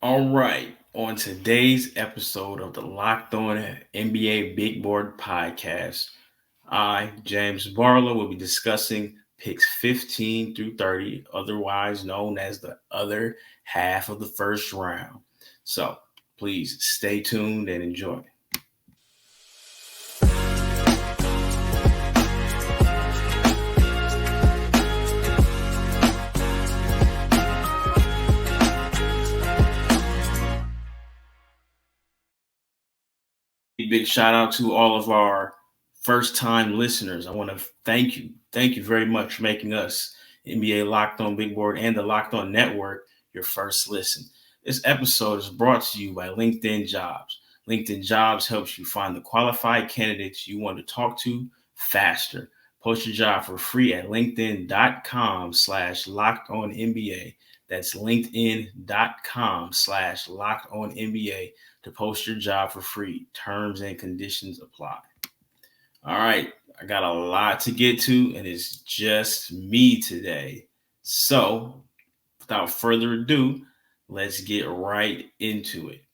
All right. On today's episode of the Locked On NBA Big Board podcast, I, James Barlowe, will be discussing picks 15 through 30, otherwise known as the other half of the first round. So please stay tuned and enjoy. Big shout out to all of our first time listeners. I want to thank you. Thank you very much for making us NBA Locked On Big Board and the Locked On Network your first listen. This episode is brought to you by LinkedIn Jobs. LinkedIn Jobs helps you find the qualified candidates you want to talk to faster. Post your job for free at linkedin.com/lockedonnba. That's linkedin.com/lockedonnba to post your job for free. Terms and conditions apply. All right, I got a lot to get to, and it's just me today. So, without further ado, let's get right into it.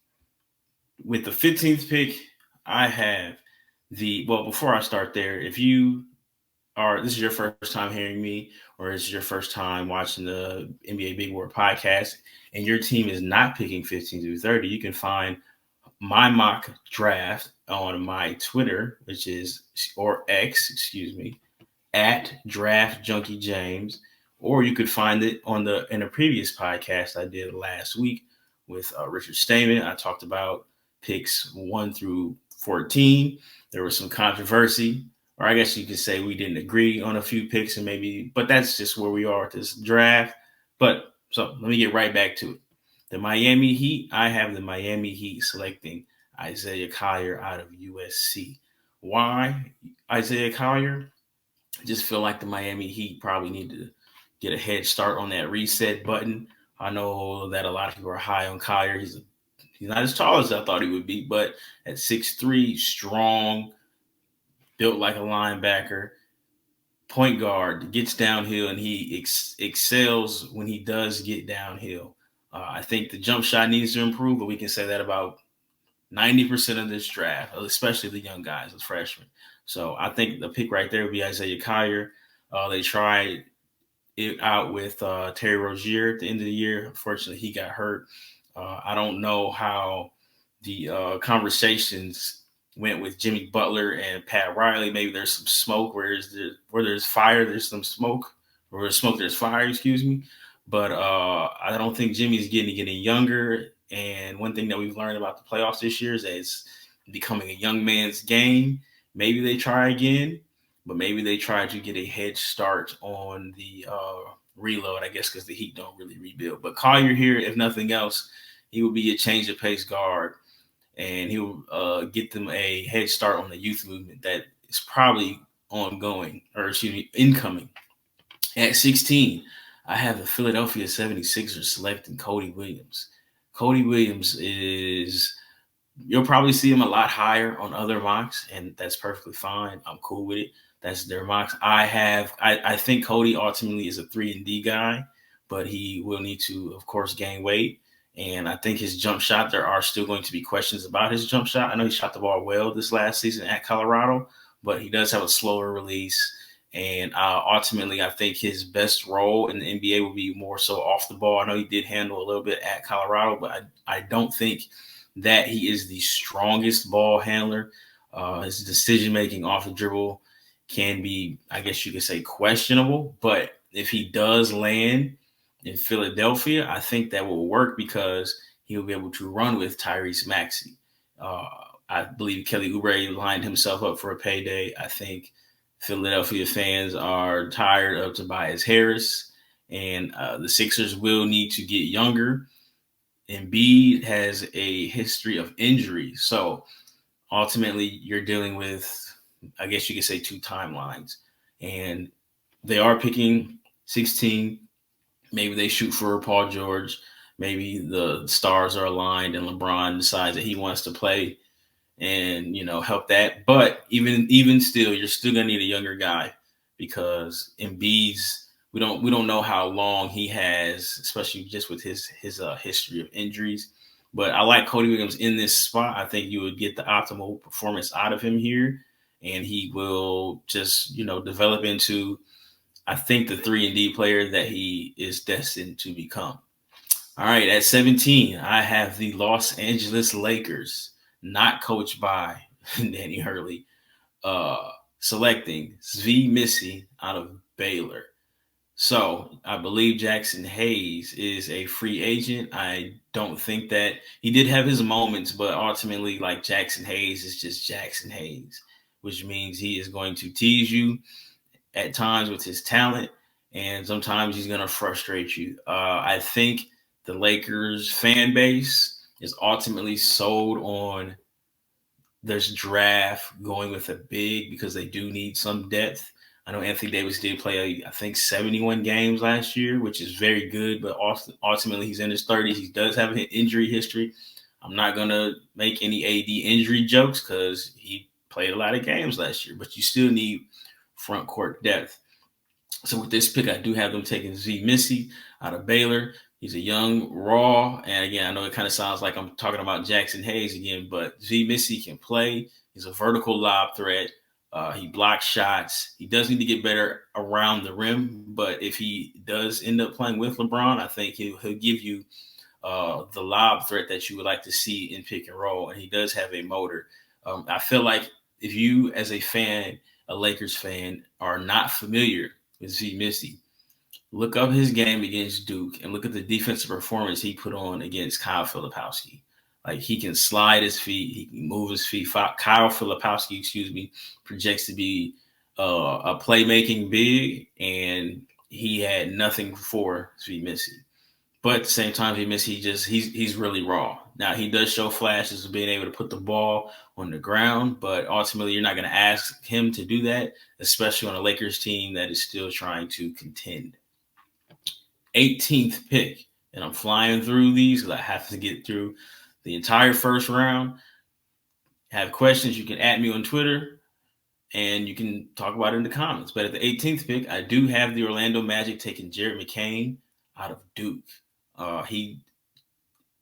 With the 15th pick, I have before I start there, if you this is your first time hearing me, or this is your first time watching the NBA Big Board podcast, and your team is not picking 15 through 30, you can find my mock draft on my Twitter, or X, at Draft Junkie James, or you could find it in a previous podcast I did last week with Richard Stayman. I talked about picks 1 through 14. There was some controversy, or I guess you could say we didn't agree on a few picks, but that's just where we are with this draft. So let me get right back to it. The Miami Heat, I have the Miami Heat selecting Isaiah Collier out of USC. Why Isaiah Collier? I just feel like the Miami Heat probably need to get a head start on that reset button. I know that a lot of people are high on Collier. He's not as tall as I thought he would be, but at 6'3", strong, built like a linebacker, point guard, gets downhill, and he excels when he does get downhill. I think the jump shot needs to improve, but we can say that about 90% of this draft, especially the young guys, the freshmen. So I think the pick right there would be Isaiah Collier. They tried it out with Terry Rozier at the end of the year. Unfortunately, he got hurt. I don't know how the conversations went with Jimmy Butler and Pat Riley. Maybe there's some smoke where there's fire, there's some smoke. Where there's smoke, there's fire, But I don't think Jimmy's getting younger. And one thing that we've learned about the playoffs this year is that it's becoming a young man's game. Maybe they try again, but maybe they try to get a head start on the reload, I guess, because the Heat don't really rebuild. But Collier here, if nothing else, he will be a change of pace guard, and he will get them a head start on the youth movement that is probably incoming. At 16, I have the Philadelphia 76ers selecting Cody Williams. Cody Williams you'll probably see him a lot higher on other mocks, and that's perfectly fine. I'm cool with it. That's their mocks. I think Cody ultimately is a 3-and-D guy, but he will need to, of course, gain weight. And I think his jump shot, there are still going to be questions about his jump shot. I know he shot the ball well this last season at Colorado, but he does have a slower release. And ultimately, I think his best role in the NBA will be more so off the ball. I know he did handle a little bit at Colorado, but I don't think that he is the strongest ball handler. His decision-making off the dribble can be, I guess you could say, questionable. But if he does land in Philadelphia, I think that will work because he'll be able to run with Tyrese Maxey. I believe Kelly Oubre lined himself up for a payday. I think Philadelphia fans are tired of Tobias Harris, and the Sixers will need to get younger. Embiid has a history of injuries. So ultimately, you're dealing with, I guess you could say, two timelines. And they are picking 16. Maybe they shoot for Paul George. Maybe the stars are aligned and LeBron decides that he wants to play and, help that. But even still, you're still going to need a younger guy because Embiid's we don't know how long he has, especially just with his history of injuries. But I like Cody Williams in this spot. I think you would get the optimal performance out of him here, and he will just develop into, I think, the 3-and-D player that he is destined to become. All right, at 17, I have the Los Angeles Lakers, not coached by Danny Hurley, selecting Svi Missy out of Baylor. So I believe Jackson Hayes is a free agent. I don't think that he did have his moments, but ultimately, like, Jackson Hayes is just Jackson Hayes, which means he is going to tease you at times with his talent, and sometimes he's going to frustrate you. I think the Lakers fan base is ultimately sold on this draft going with a big because they do need some depth. I know Anthony Davis did play, I think, 71 games last year, which is very good, but ultimately he's in his 30s. He does have an injury history. I'm not going to make any AD injury jokes because he played a lot of games last year, but you still need front court depth. So with this pick, I do have them taking Z Missy out of Baylor. He's a young, raw, and again, I know it kind of sounds like I'm talking about Jackson Hayes again, but Z Missy can play. He's a vertical lob threat. He blocks shots. He does need to get better around the rim, but if he does end up playing with LeBron, I think he'll give you the lob threat that you would like to see in pick and roll, and he does have a motor. I feel like if you, as a fan, a Lakers fan, are not familiar with Z Missy, look up his game against Duke and look at the defensive performance he put on against Kyle Filipowski. Like, he can slide his feet, he can move his feet. Kyle Filipowski, projects to be a playmaking big, and he had nothing for Z Missy. But at the same time, he's really raw. Now, he does show flashes of being able to put the ball on the ground, but ultimately you're not going to ask him to do that, especially on a Lakers team that is still trying to contend. 18th pick, and I'm flying through these because I have to get through the entire first round. Have questions, you can add me on Twitter, and you can talk about it in the comments. But at the 18th pick, I do have the Orlando Magic taking Jared McCain out of Duke. He,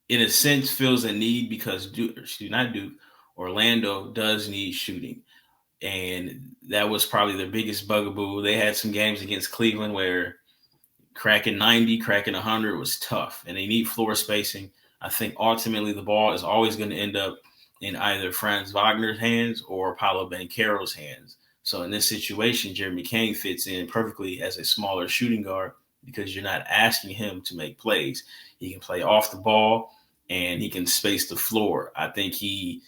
in a sense, feels a need because Orlando does need shooting. And that was probably their biggest bugaboo. They had some games against Cleveland where cracking 90, cracking 100 was tough, and they need floor spacing. I think ultimately the ball is always going to end up in either Franz Wagner's hands or Paolo Banchero's hands. So in this situation, Jeremy McCain fits in perfectly as a smaller shooting guard because you're not asking him to make plays. He can play off the ball, and he can space the floor. I think he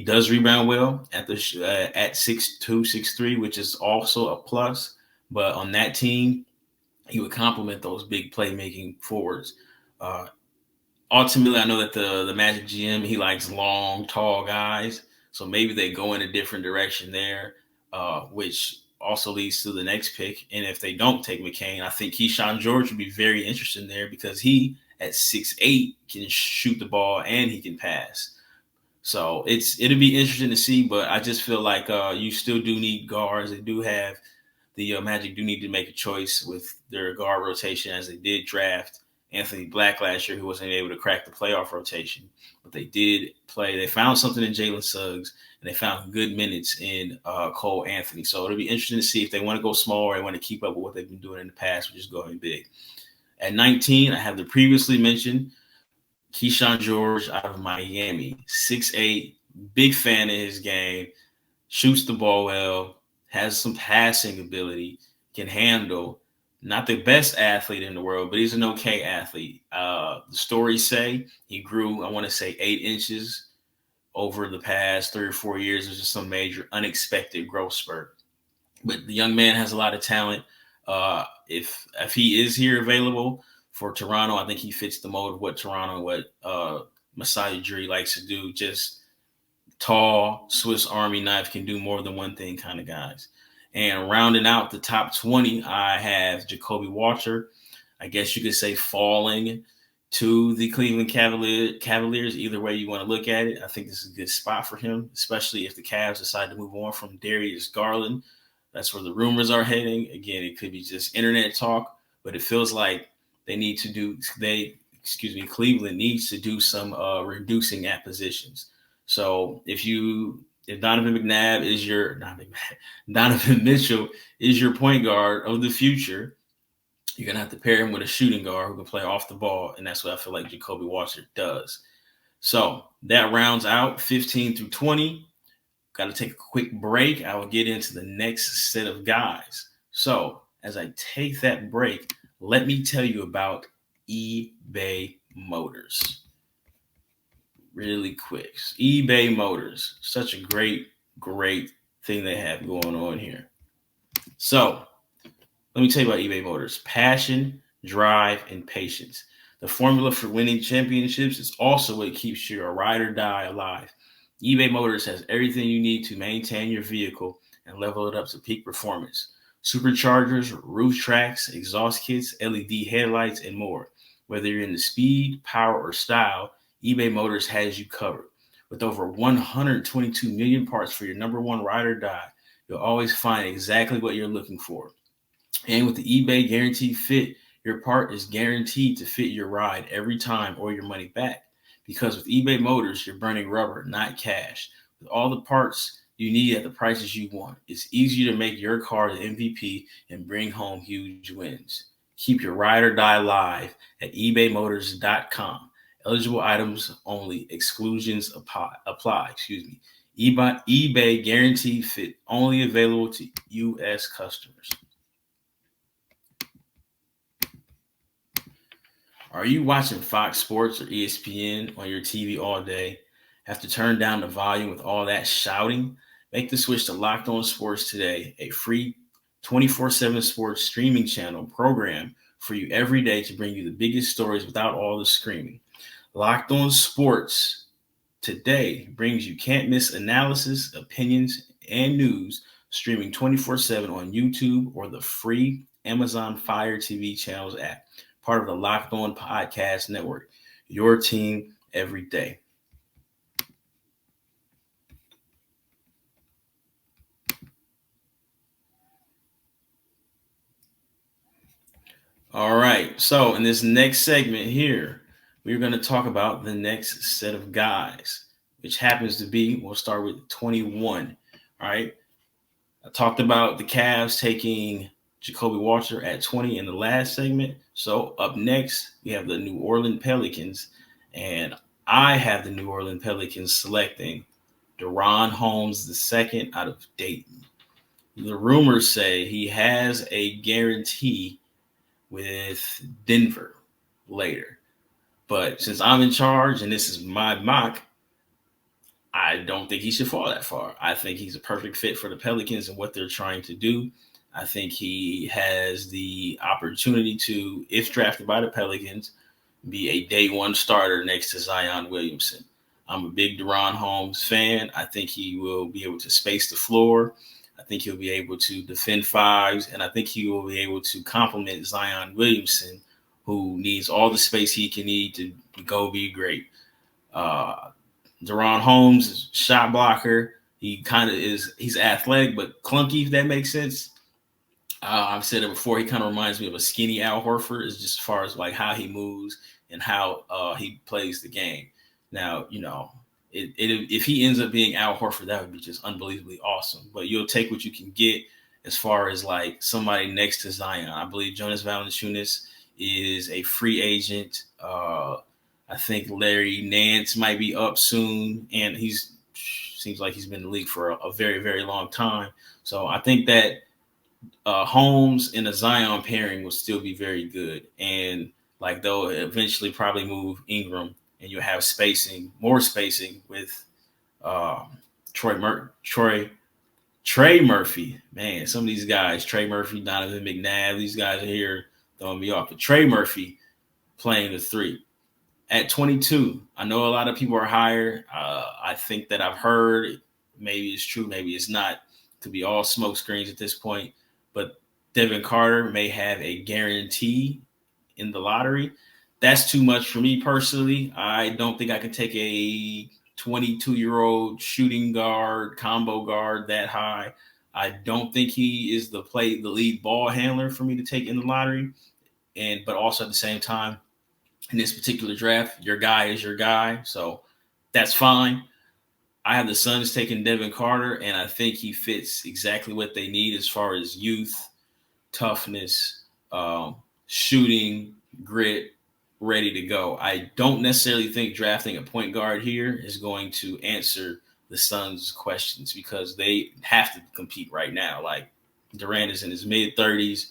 does rebound well at 6'2", 6'3", which is also a plus. But on that team, he would complement those big playmaking forwards. Ultimately, I know that the Magic GM, he likes long, tall guys. So maybe they go in a different direction there, which also leads to the next pick. And if they don't take McCain, I think Keyshawn George would be very interesting there because he, at 6'8", can shoot the ball and he can pass. So it'll be interesting to see, but I just feel like you still do need guards. They do have the Magic do need to make a choice with their guard rotation, as they did draft Anthony Black last year, who wasn't able to crack the playoff rotation. But they did play. They found something in Jalen Suggs, and they found good minutes in Cole Anthony. So it'll be interesting to see if they want to go small or they want to keep up with what they've been doing in the past, which is going big. At 19, I have the previously mentioned Keyshawn George out of Miami. 6'8", big fan of his game, shoots the ball well, has some passing ability, can handle. Not the best athlete in the world, but he's an okay athlete. The stories say he grew, I want to say, 8 inches over the past 3 or 4 years. It was just some major unexpected growth spurt. But the young man has a lot of talent. If he is here available for Toronto, I think he fits the mold of what Toronto, what Masai Ujiri likes to do. Just tall, Swiss Army knife, can do more than one thing kind of guys. And rounding out the top 20, I have Jacoby Walter. I guess you could say falling to the Cleveland Cavaliers. Either way you want to look at it, I think this is a good spot for him, especially if the Cavs decide to move on from Darius Garland. That's where the rumors are heading. Again, it could be just internet talk, but it feels like Cleveland needs to do some reducing at positions. So if Donovan Mitchell is your point guard of the future, you're going to have to pair him with a shooting guard who can play off the ball, and that's what I feel like Jacoby Walter does. So that rounds out 15 through 20. Got to take a quick break. I will get into the next set of guys. So as I take that break, let me tell you about eBay Motors. Really quick. eBay Motors, such a great thing they have going on here. So let me tell you about eBay Motors. Passion, drive, and patience. The formula for winning championships is also what keeps your ride or die alive. eBay Motors has everything you need to maintain your vehicle and level it up to peak performance. Superchargers, roof tracks, exhaust kits, LED headlights, and more. Whether you're into speed, power, or style, eBay Motors has you covered. With over 122 million parts for your number one ride or die, you'll always find exactly what you're looking for. And with the eBay Guaranteed Fit, your part is guaranteed to fit your ride every time or your money back. Because with eBay Motors, you're burning rubber, not cash. With all the parts you need at the prices you want, it's easier to make your car the MVP and bring home huge wins. Keep your ride or die live at ebaymotors.com. Eligible items only. Exclusions apply. eBay Guaranteed Fit, only available to U.S. customers. Are you watching Fox Sports or ESPN on your TV all day? Have to turn down the volume with all that shouting? Make the switch to Locked On Sports today, a free 24/7 sports streaming channel program for you every day to bring you the biggest stories without all the screaming. Locked On Sports today brings you can't-miss analysis, opinions, and news streaming 24/7 on YouTube or the free Amazon Fire TV channels app. Part of the Locked On Podcast Network. Your team every day. All right. So in this next segment here, we're going to talk about the next set of guys, which happens to be, we'll start with 21. All right. I talked about the Cavs taking Jacoby Walter at 20 in the last segment. So up next, we have the New Orleans Pelicans, and I have the New Orleans Pelicans selecting DaRon Holmes II out of Dayton. The rumors say he has a guarantee with Denver later. But since I'm in charge and this is my mock, I don't think he should fall that far. I think he's a perfect fit for the Pelicans and what they're trying to do. I think he has the opportunity to, if drafted by the Pelicans, be a day one starter next to Zion Williamson. I'm a big DaRon Holmes fan. I think he will be able to space the floor. I think he'll be able to defend fives, and I think he will be able to complement Zion Williamson, who needs all the space he can need to go be great. DaRon Holmes is a shot blocker. He kind of he's athletic but clunky, if that makes sense. I've said it before. He kind of reminds me of a skinny Al Horford, is just as far as like how he moves and how he plays the game. Now, if he ends up being Al Horford, that would be just unbelievably awesome. But you'll take what you can get as far as like somebody next to Zion. I believe Jonas Valanciunas is a free agent. I think Larry Nance might be up soon, and seems like he's been in the league for a very, very long time. So I think that Holmes and a Zion pairing will still be very good. And like they'll eventually probably move Ingram, and you'll have more spacing with Trey Murphy. Man, some of these guys, Trey Murphy, Donovan McNabb, these guys are here throwing me off. But Trey Murphy playing the three. At 22, I know a lot of people are higher. I think that I've heard, maybe it's true, maybe it's not. Could be all smoke screens at this point. But Devin Carter may have a guarantee in the lottery. That's too much for me personally. I don't think I can take a 22-year-old shooting guard, combo guard that high. I don't think he is the lead ball handler for me to take in the lottery. but also at the same time, in this particular draft, your guy is your guy. So that's fine. I have the Suns taking Devin Carter, and I think he fits exactly what they need as far as youth, toughness, shooting, grit, ready to go. I don't necessarily think drafting a point guard here is going to answer the Suns' questions because they have to compete right now. Like Durant is in his mid-30s.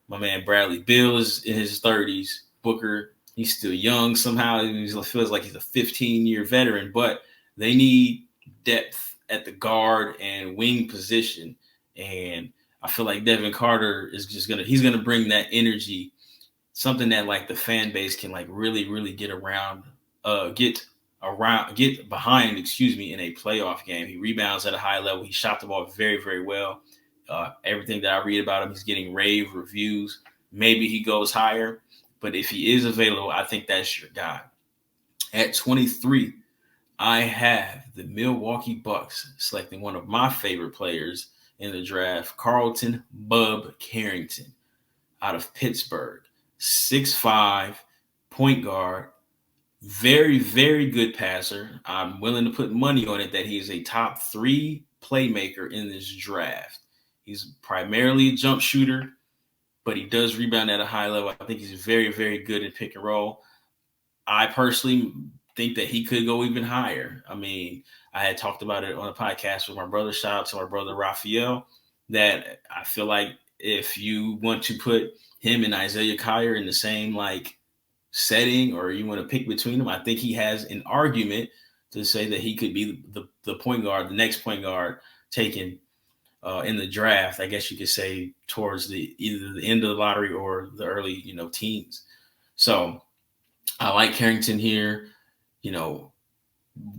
My man Bradley Beal is in his 30s. Booker, he's still young somehow. He feels like he's a 15-year veteran, but they need depth at the guard and wing position. And I feel like Devin Carter is just he's gonna bring that energy, something that like the fan base can like really, really get behind, in a playoff game. He rebounds at a high level. He shot the ball very, very well. Everything that I read about him, he's getting rave reviews. Maybe he goes higher, but if he is available, I think that's your guy. At 23, I have the Milwaukee Bucks selecting one of my favorite players in the draft, Carlton Bub Carrington out of Pittsburgh. 6'5", point guard, very, very good passer. I'm willing to put money on it that he is a top 3 playmaker in this draft. He's primarily a jump shooter, but he does rebound at a high level. I think he's very, very good at pick and roll. I personally think that he could go even higher. I mean, I had talked about it on a podcast with my brother. Shout out to my brother Rafael. That I feel like if you want to put him and Isaiah Kyer in the same like setting, or you want to pick between them, I think he has an argument to say that he could be the point guard, the next point guard taken in the draft. I guess you could say towards either the end of the lottery or the early teens. So I like Carrington here.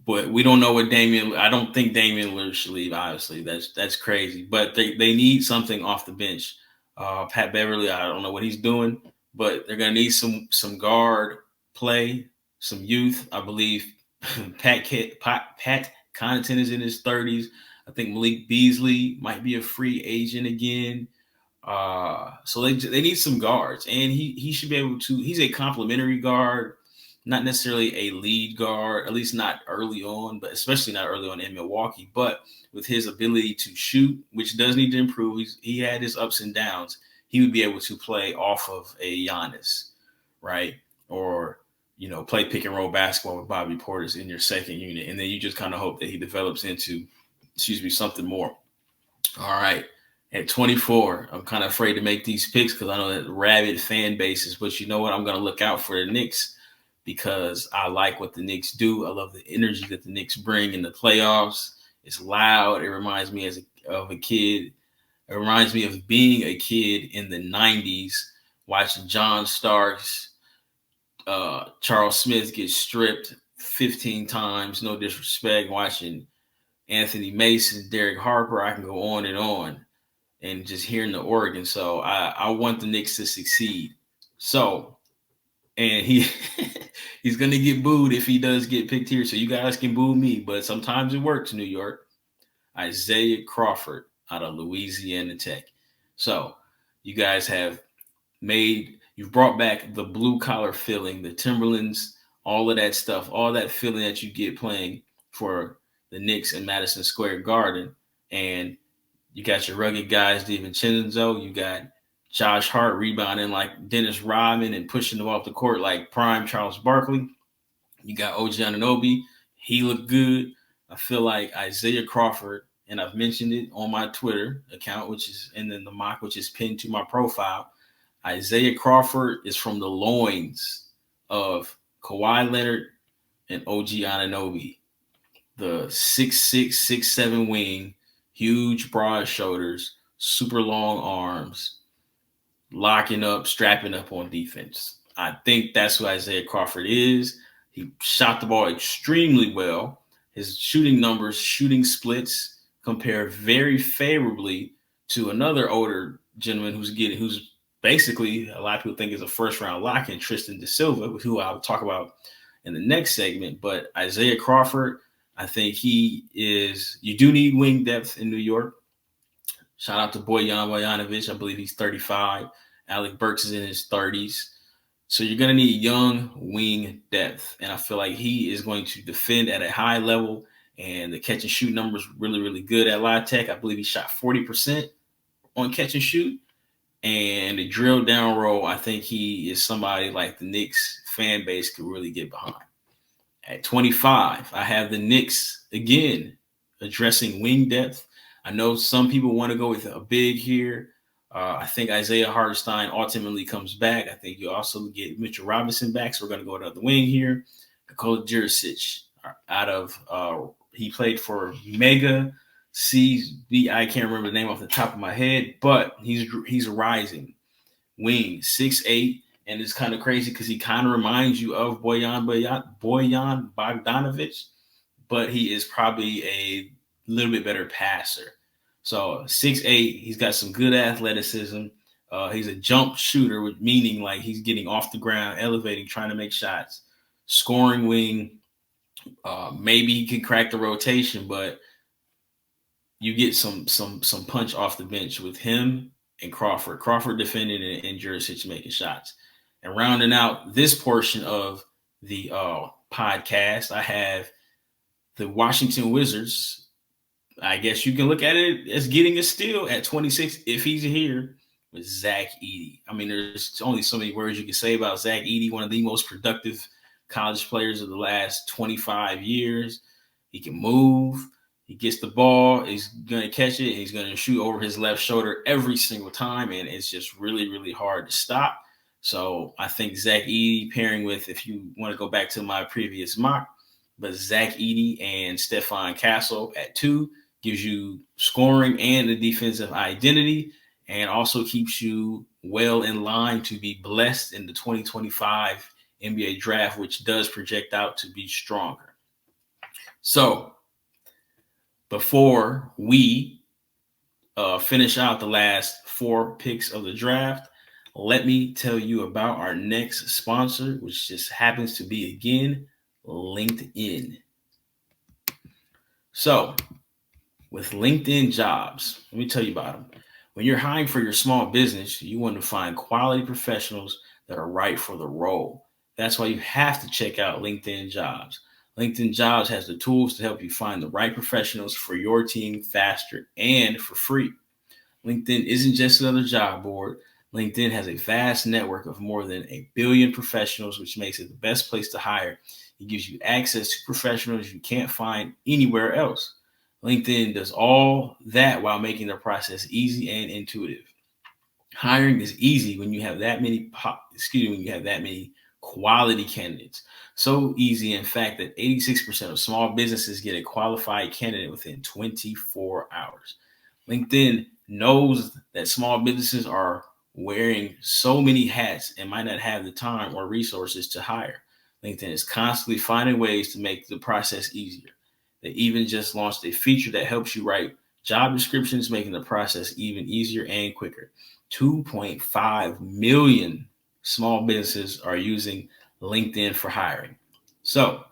But we don't know what I don't think Damian Lillard should leave. Obviously, that's crazy. But they need something off the bench. Pat Beverly, I don't know what he's doing, but they're gonna need some guard play, some youth. I believe Pat Connaughton is in his 30s. I think Malik Beasley might be a free agent again. So they need some guards, and he should be able to. He's a complimentary guard. Not necessarily a lead guard, at least not early on, but especially not early on in Milwaukee. But with his ability to shoot, which does need to improve, he had his ups and downs. He would be able to play off of a Giannis, right? Or, play pick and roll basketball with Bobby Portis in your second unit. And then you just kind of hope that he develops into, something more. All right. At 24, I'm kind of afraid to make these picks because I know that rabid fan bases, but you know what? I'm going to look out for the Knicks, because I like what the Knicks do. I love the energy that the Knicks bring in the playoffs. It's loud. It reminds me of a kid. It reminds me of being a kid in the 90s, watching John Starks, Charles Smith get stripped 15 times, no disrespect, watching Anthony Mason, Derek Harper. I can go on, and just hearing the organ. So I want the Knicks to succeed. So, and he's going to get booed if he does get picked here. So you guys can boo me, but sometimes it works, New York. Isaiah Crawford out of Louisiana Tech. So you guys you've brought back the blue collar feeling, the Timberlands, all of that stuff, all that feeling that you get playing for the Knicks in Madison Square Garden. And you got your rugged guys, DiVincenzo. You got Josh Hart rebounding like Dennis Rodman and pushing them off the court like prime Charles Barkley. You got OG Anunoby. He looked good. I feel like Isaiah Crawford, and I've mentioned it on my Twitter account, which is, and then the mock, which is pinned to my profile. Isaiah Crawford is from the loins of Kawhi Leonard and OG Anunoby. The 6'6", 6'7" wing, huge broad shoulders, super long arms, locking up, strapping up on defense. I think that's who Isaiah Crawford is. He shot the ball extremely well. His shooting numbers, shooting splits compare very favorably to another older gentleman who's basically, a lot of people think is a first-round lock in Tristan Da Silva, who I'll talk about in the next segment. But Isaiah Crawford, I think you do need wing depth in New York. Shout out to Bojan Bojanovic. I believe he's 35. Alec Burks is in his 30s. So you're going to need young wing depth. And I feel like he is going to defend at a high level. And the catch and shoot numbers really, really good at La Tech. I believe he shot 40% on catch and shoot. And the drill down roll, I think he is somebody like the Knicks fan base could really get behind. At 25, I have the Knicks again addressing wing depth. I know some people want to go with a big here. I think Isaiah Hartenstein ultimately comes back. I think you also get Mitchell Robinson back. So we're going to go to the wing here. Nikola Jurisic out of he played for Mega CB. I can't remember the name off the top of my head, but he's a rising wing, 6'8", and it's kind of crazy because he kind of reminds you of Bojan Bogdanovic, but he is probably a little bit better passer. So 6'8", he's got some good athleticism. He's a jump shooter, meaning like he's getting off the ground, elevating, trying to make shots. Scoring wing, maybe he can crack the rotation, but you get some punch off the bench with him and Crawford. Crawford defending and Jurisic making shots. And rounding out this portion of the podcast, I have the Washington Wizards. I guess you can look at it as getting a steal at 26 if he's here with Zach Edey. I mean, there's only so many words you can say about Zach Edey, one of the most productive college players of the last 25 years. He can move. He gets the ball. He's going to catch it. And he's going to shoot over his left shoulder every single time. And it's just really, really hard to stop. So I think Zach Edey pairing with, if you want to go back to my previous mock, but Zach Edey and Stephon Castle at 2 gives you scoring and the defensive identity, and also keeps you well in line to be blessed in the 2025 NBA draft, which does project out to be stronger. So before we finish out the last 4 picks of the draft, let me tell you about our next sponsor, which just happens to be, again, LinkedIn. So with LinkedIn Jobs, let me tell you about them. When you're hiring for your small business, you want to find quality professionals that are right for the role. That's why you have to check out LinkedIn Jobs. LinkedIn Jobs has the tools to help you find the right professionals for your team faster and for free. LinkedIn isn't just another job board. LinkedIn has a vast network of more than 1 billion professionals, which makes it the best place to hire. It gives you access to professionals you can't find anywhere else. LinkedIn does all that while making the process easy and intuitive. Hiring is easy when you have that many quality candidates. So easy, in fact, that 86% of small businesses get a qualified candidate within 24 hours. LinkedIn knows that small businesses are wearing so many hats and might not have the time or resources to hire. LinkedIn is constantly finding ways to make the process easier. They even just launched a feature that helps you write job descriptions, making the process even easier and quicker. 2.5 million small businesses are using LinkedIn for hiring. So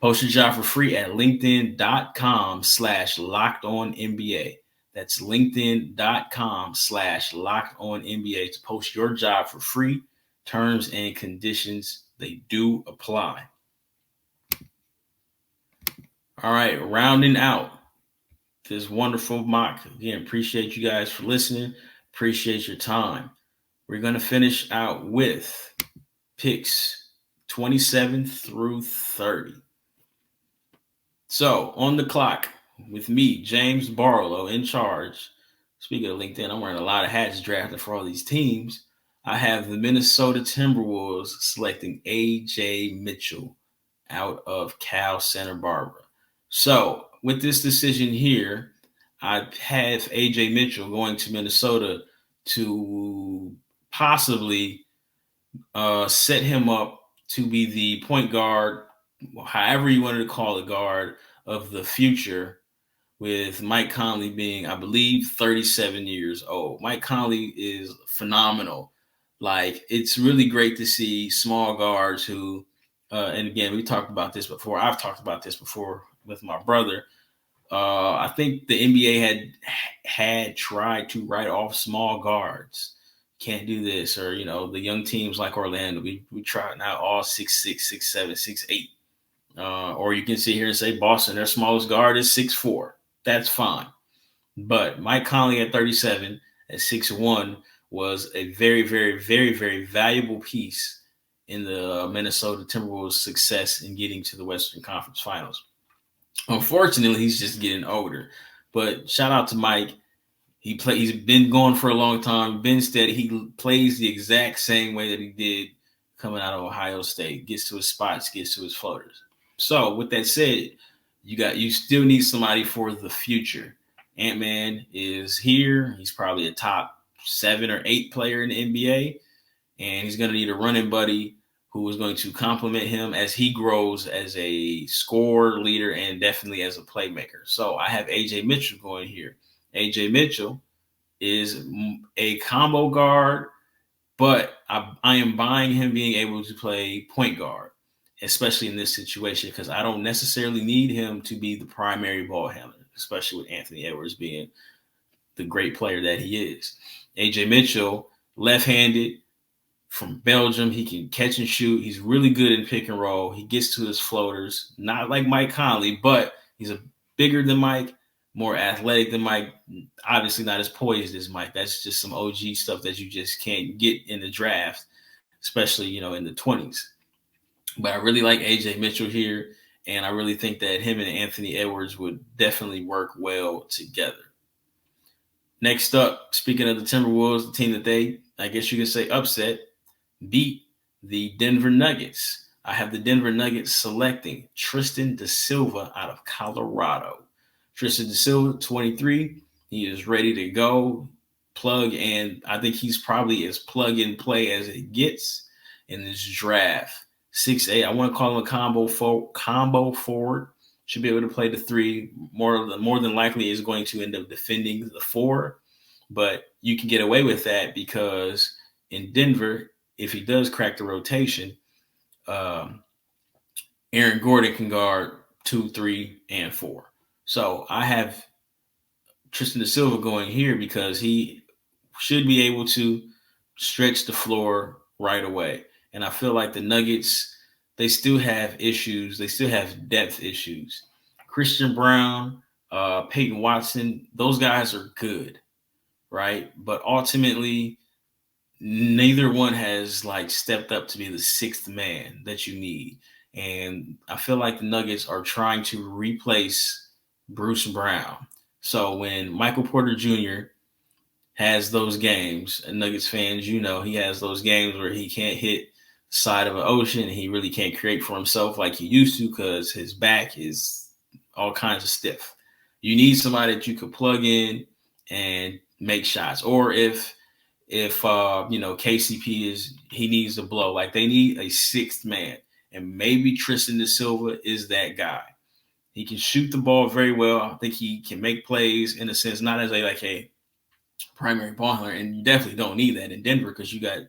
post your job for free at linkedin.com/lockedonnba. That's linkedin.com/lockedonnba to post your job for free. Terms and conditions, they do apply. All right, rounding out this wonderful mock. Again, appreciate you guys for listening. Appreciate your time. We're going to finish out with picks 27 through 30. So on the clock with me, James Barlowe, in charge. Speaking of LinkedIn, I'm wearing a lot of hats drafting for all these teams. I have the Minnesota Timberwolves selecting A.J. Mitchell out of Cal Santa Barbara. So with this decision here, I have A.J. Mitchell going to Minnesota to possibly set him up to be the point guard, however you wanted to call it, guard of the future, with Mike Conley being, I believe, 37 years old. Mike Conley is phenomenal. Like, it's really great to see small guards who, and again, we talked about this before. I've talked about this before with my brother. I think the NBA had tried to write off small guards. can't do this, or the young teams like Orlando, we try now all 6'6", 6'7", 6'8". Or you can sit here and say Boston, their smallest guard is 6'4". That's fine. But Mike Conley at 37 at 6'1" was a very, very, very, very valuable piece in the Minnesota Timberwolves' success in getting to the Western Conference Finals. Unfortunately, he's just getting older. But shout out to Mike. He's been going for a long time, been steady. He plays the exact same way that he did coming out of Ohio State. Gets to his spots, gets to his floaters. So with that said, you still need somebody for the future. Ant-Man is here. He's probably a top 7 or 8 player in the NBA, and he's going to need a running buddy who is going to complement him as he grows as a scorer, leader, and definitely as a playmaker. So I have AJ Mitchell going here. AJ Mitchell is a combo guard, but I am buying him being able to play point guard, especially in this situation, because I don't necessarily need him to be the primary ball handler, especially with Anthony Edwards being the great player that he is. AJ Mitchell, left-handed from Belgium. He can catch and shoot. He's really good in pick and roll. He gets to his floaters, not like Mike Conley, but he's bigger than Mike, more athletic than Mike, obviously not as poised as Mike. That's just some OG stuff that you just can't get in the draft, especially, in the 20s. But I really like AJ Mitchell here, and I really think that him and Anthony Edwards would definitely work well together. Next up, speaking of the Timberwolves, the team that they, I guess you could say, upset, beat the Denver Nuggets. I have the Denver Nuggets selecting Tristan da Silva out of Colorado. Tristan da Silva, 23. He is ready to go, plug, and I think he's probably as plug and play as it gets in this draft. 6'8". I want to call him a combo forward. Should be able to play the 3. More than likely is going to end up defending the 4. But you can get away with that because in Denver, if he does crack the rotation, Aaron Gordon can guard 2, 3, and 4. So I have Tristan da Silva going here because he should be able to stretch the floor right away. And I feel like the Nuggets, they still have issues. They still have depth issues. Christian Brown, Peyton Watson, those guys are good, right? But ultimately, neither one has stepped up to be the 6th man that you need. And I feel like the Nuggets are trying to replace Bruce Brown. So when Michael Porter Jr. has those games, and Nuggets fans, he has those games where he can't hit the side of an ocean. And he really can't create for himself like he used to because his back is all kinds of stiff. You need somebody that you could plug in and make shots. Or if KCP he needs to blow, they need a 6th man. And maybe Tristan da Silva is that guy. He can shoot the ball very well. I think he can make plays in a sense, not as a primary ball handler. And you definitely don't need that in Denver because you got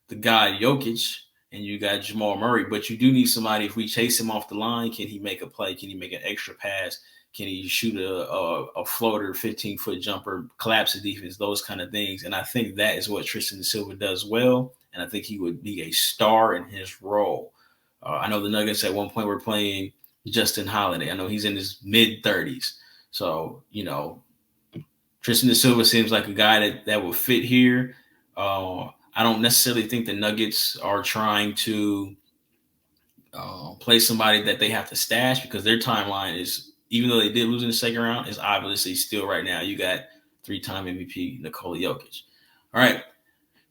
the guy Jokic and you got Jamal Murray. But you do need somebody, if we chase him off the line, can he make a play? Can he make an extra pass? Can he shoot a floater, 15-foot jumper, collapse the defense, those kind of things? And I think that is what Tristan da Silva does well. And I think he would be a star in his role. I know the Nuggets at one point were playing Justin Holiday. I know he's in his mid-30s. So, Tristan da Silva seems like a guy that will fit here. I don't necessarily think the Nuggets are trying to play somebody that they have to stash because their timeline is, even though they did lose in the second round, is obviously still right now. You got 3-time MVP Nikola Jokic. All right,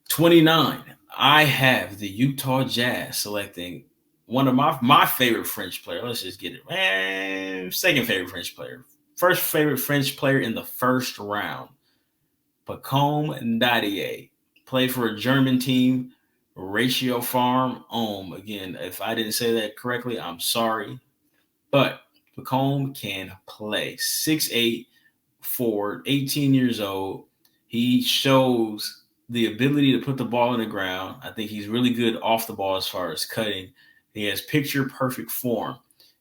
29. I have the Utah Jazz selecting one of my favorite French player. Let's just get it. Second favorite French player. First favorite French player in the first round. Pacome Ndadier. Played for a German team, Ratio Farm Ohm. Again, if I didn't say that correctly, I'm sorry. But Pacome can play. 6'8", forward, 18 years old. He shows the ability to put the ball in the ground. I think he's really good off the ball as far as cutting. He has picture-perfect form.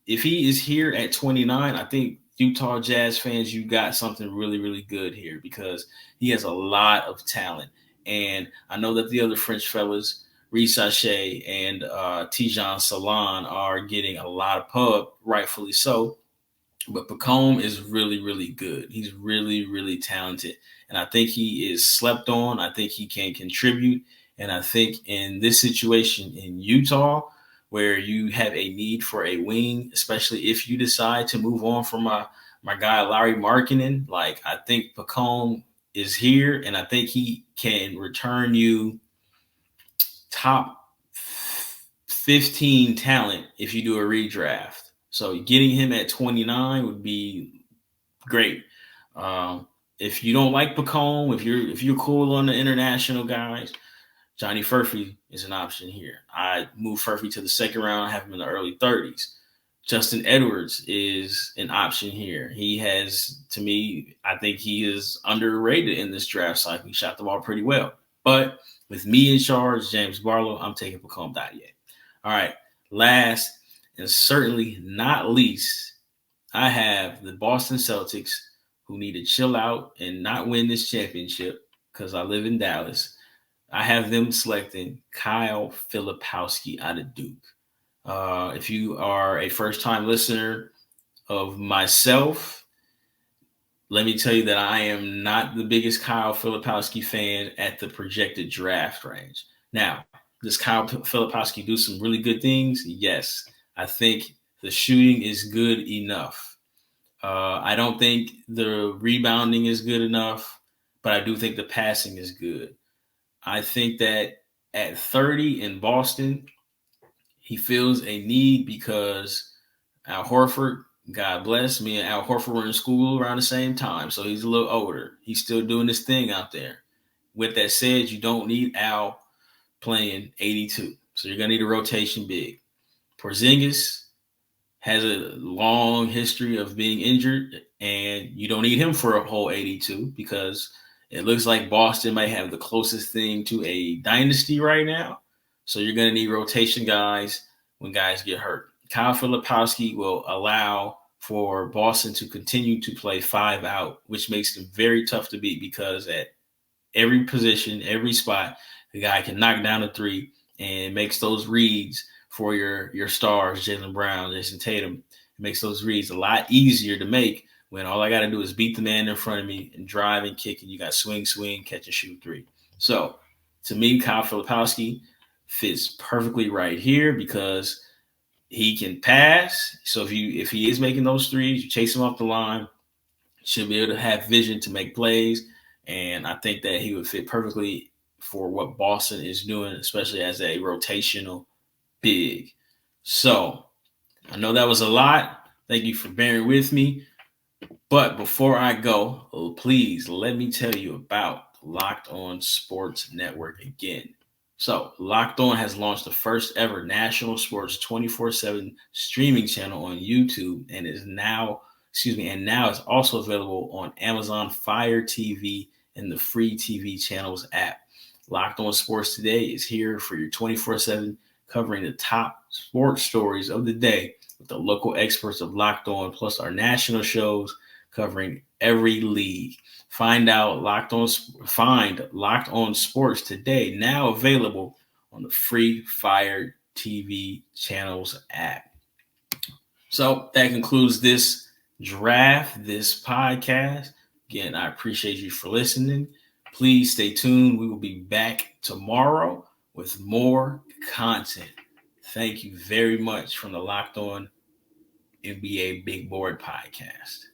If he is here at 29, I think Utah Jazz fans, you got something really, really good here because he has a lot of talent. And I know that the other French fellas, Reece Sachet and Tijan Salon, are getting a lot of pub, rightfully so. But Pacome is really, really good. He's really, really talented. And I think he is slept on. I think he can contribute. And I think in this situation in Utah, where you have a need for a wing, especially if you decide to move on from my guy Larry Markkinen, like I think Pacome is here, and I think he can return you top 15 talent if you do a redraft. So getting him at 29 would be great. If you don't like Pacome, if you're cool on the international guys, Johnny Furphy is an option here. I move Furphy to the second round, have him in the early 30s. Justin Edwards is an option here. He has, to me, I think he is underrated in this draft cycle. He shot the ball pretty well. But with me in charge, James Barlowe, I'm taking Pacome Dadier. All right, last and certainly not least, I have the Boston Celtics, who need to chill out and not win this championship because I live in Dallas. I have them selecting Kyle Filipowski out of Duke. If you are a first-time listener of myself, let me tell you that I am not the biggest Kyle Filipowski fan at the projected draft range. Now, does Kyle Filipowski do some really good things? Yes. I think the shooting is good enough. I don't think the rebounding is good enough, but I do think the passing is good. I think that at 30 in Boston, he feels a need because Al Horford, God bless, me and Al Horford were in school around the same time, so he's a little older. He's still doing his thing out there. With that said, you don't need Al playing 82, so you're going to need a rotation big. Porzingis has a long history of being injured, and you don't need him for a whole 82 because it looks like Boston might have the closest thing to a dynasty right now. So you're going to need rotation guys when guys get hurt. Kyle Filipowski will allow for Boston to continue to play 5 out, which makes them very tough to beat because at every position, every spot, the guy can knock down a 3 and makes those reads for your stars, Jaylen Brown, Jason Tatum. It makes those reads a lot easier to make when all I got to do is beat the man in front of me and drive and kick, and you got swing, catch and shoot 3. So to me, Kyle Filipowski fits perfectly right here because he can pass. So if he is making those threes, you chase him off the line, should be able to have vision to make plays. And I think that he would fit perfectly for what Boston is doing, especially as a rotational big. So I know that was a lot. Thank you for bearing with me. But before I go, please let me tell you about Locked On Sports Network again. So Locked On has launched the first ever national sports 24/7 streaming channel on YouTube and is now it's also available on Amazon Fire TV and the free TV channels app. Locked On Sports Today is here for your 24/7 covering the top sports stories of the day with the local experts of Locked On, plus our national shows covering every league. Find Locked On Sports Today, now available on the free Fire TV channels app. So that concludes this podcast. Again, I appreciate you for listening. Please stay tuned. We will be back tomorrow with more content. Thank you very much from the Locked On NBA Big Board Podcast.